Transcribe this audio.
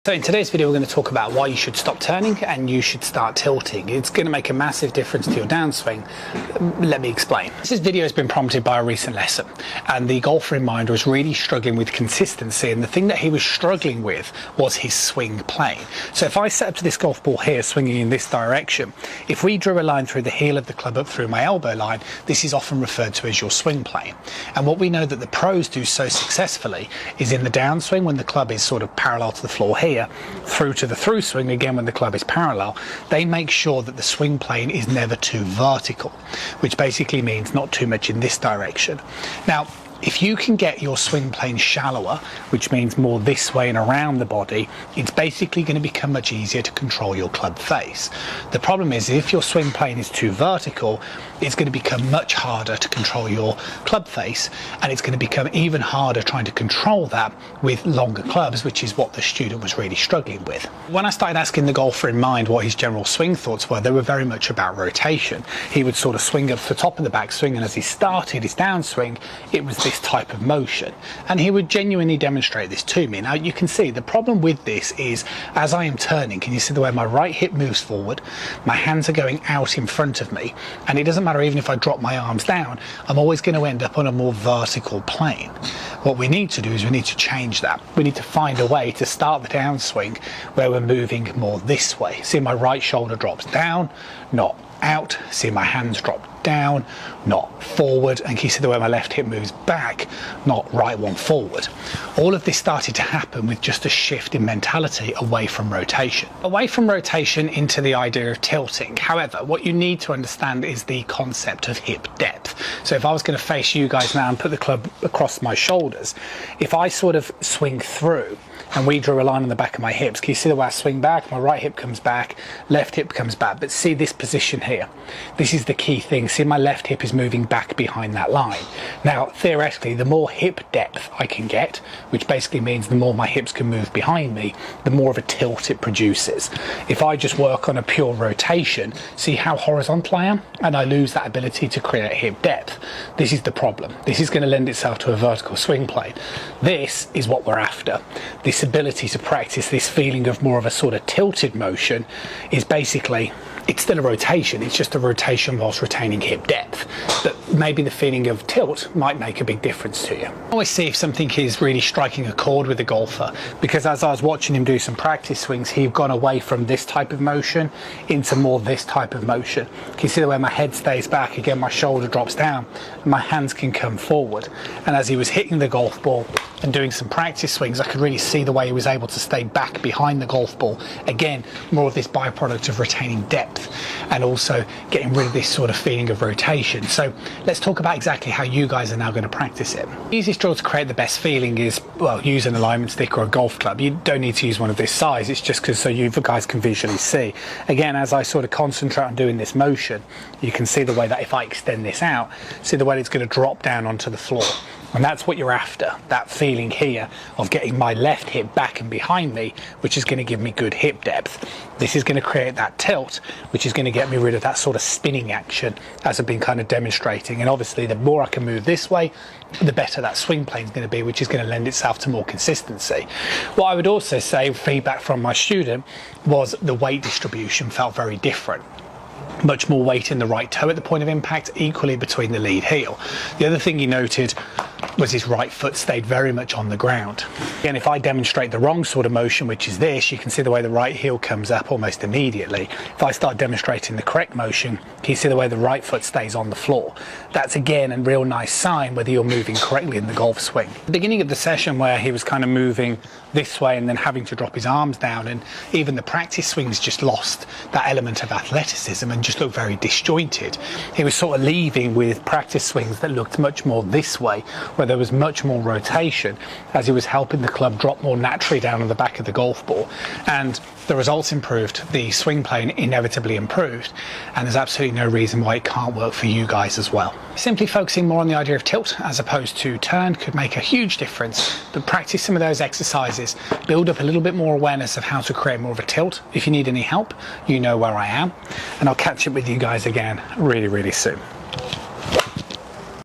So in today's video, we're going to talk about why you should stop turning and you should start tilting. It's going to make a massive difference to your downswing. Let me explain. This video has been prompted by a recent lesson, and the golfer in mind was really struggling with consistency, and the thing that he was struggling with was his swing plane. So if I set up to this golf ball here, swinging in this direction, if we drew a line through the heel of the club up through my elbow line, this is often referred to as your swing plane. And what we know that the pros do so successfully is in the downswing, when the club is sort of parallel to the floor here, through to the through swing, again when the club is parallel, they make sure that the swing plane is never too vertical, which basically means not too much in this direction. Now, if you can get your swing plane shallower, which means more this way and around the body, it's basically going to become much easier to control your club face. The problem is, if your swing plane is too vertical, it's going to become much harder to control your club face, and it's going to become even harder trying to control that with longer clubs, which is what the student was really struggling with. When I started asking the golfer in mind what his general swing thoughts were, they were very much about rotation. He would sort of swing up to the top of the backswing, and as he started his downswing, it was this type of motion, and he would genuinely demonstrate this to me. Now you can see the problem with this is, as I am turning, can you see the way my right hip moves forward, my hands are going out in front of me, and it doesn't matter even if I drop my arms down, I'm always going to end up on a more vertical plane. What we need to do is we need to change that. We need to find a way to start the downswing where we're moving more this way. See, my right shoulder drops down, not out. See, my hands drop down, not forward, and can you see the way my left hip moves back, not right one forward. All of this started to happen with just a shift in mentality away from rotation into the idea of tilting. However, what you need to understand is the concept of hip depth. So if I was going to face you guys now and put the club across my shoulders, if I sort of swing through and we drew a line on the back of my hips, can you see the way I swing back? My right hip comes back, left hip comes back, but see this position here, this is the key thing. See, my left hip is moving back behind that line. Now theoretically, the more hip depth I can get, which basically means the more my hips can move behind me, the more of a tilt it produces. If I just work on a pure rotation, see how horizontal I am, and I lose that ability to create hip depth. This is the problem. This is going to lend itself to a vertical swing plane. This is what we're after. This ability to practice this feeling of more of a sort of tilted motion is basically, it's still a rotation, it's just a rotation whilst retaining hip depth, but maybe the feeling of tilt might make a big difference to you. I always see if something is really striking a chord with the golfer, because as I was watching him do some practice swings, he'd gone away from this type of motion into more this type of motion. Can you see the way my head stays back? Again, my shoulder drops down, and my hands can come forward. And as he was hitting the golf ball and doing some practice swings, I could really see the way he was able to stay back behind the golf ball. Again, more of this byproduct of retaining depth and also getting rid of this sort of feeling of rotation. So let's talk about exactly how you guys are now going to practice it. The easiest drill to create the best feeling is, well, use an alignment stick or a golf club. You don't need to use one of this size, it's just because so you guys can visually see. Again, as I sort of concentrate on doing this motion, you can see the way that if I extend this out, see the way it's going to drop down onto the floor. And that's what you're after, that feeling here of getting my left hip back and behind me, which is going to give me good hip depth. This is going to create that tilt, which is going to get me rid of that sort of spinning action, as I've been kind of demonstrating. And obviously, the more I can move this way, the better that swing plane is going to be, which is going to lend itself to more consistency. What I would also say, feedback from my student, was the weight distribution felt very different. Much more weight in the right toe at the point of impact, equally between the lead heel. The other thing he noted was his right foot stayed very much on the ground. Again, if I demonstrate the wrong sort of motion, which is this, you can see the way the right heel comes up almost immediately. If I start demonstrating the correct motion, can you see the way the right foot stays on the floor? That's again a real nice sign whether you're moving correctly in the golf swing. The beginning of the session where he was kind of moving this way and then having to drop his arms down, and even the practice swings just lost that element of athleticism and just looked very disjointed. He was sort of leaving with practice swings that looked much more this way, where there was much more rotation, as he was helping the club drop more naturally down on the back of the golf ball. And the results improved, the swing plane inevitably improved, and there's absolutely no reason why it can't work for you guys as well. Simply focusing more on the idea of tilt as opposed to turn could make a huge difference, but practice some of those exercises, build up a little bit more awareness of how to create more of a tilt. If you need any help, you know where I am, and I'll catch up with you guys again really, really soon.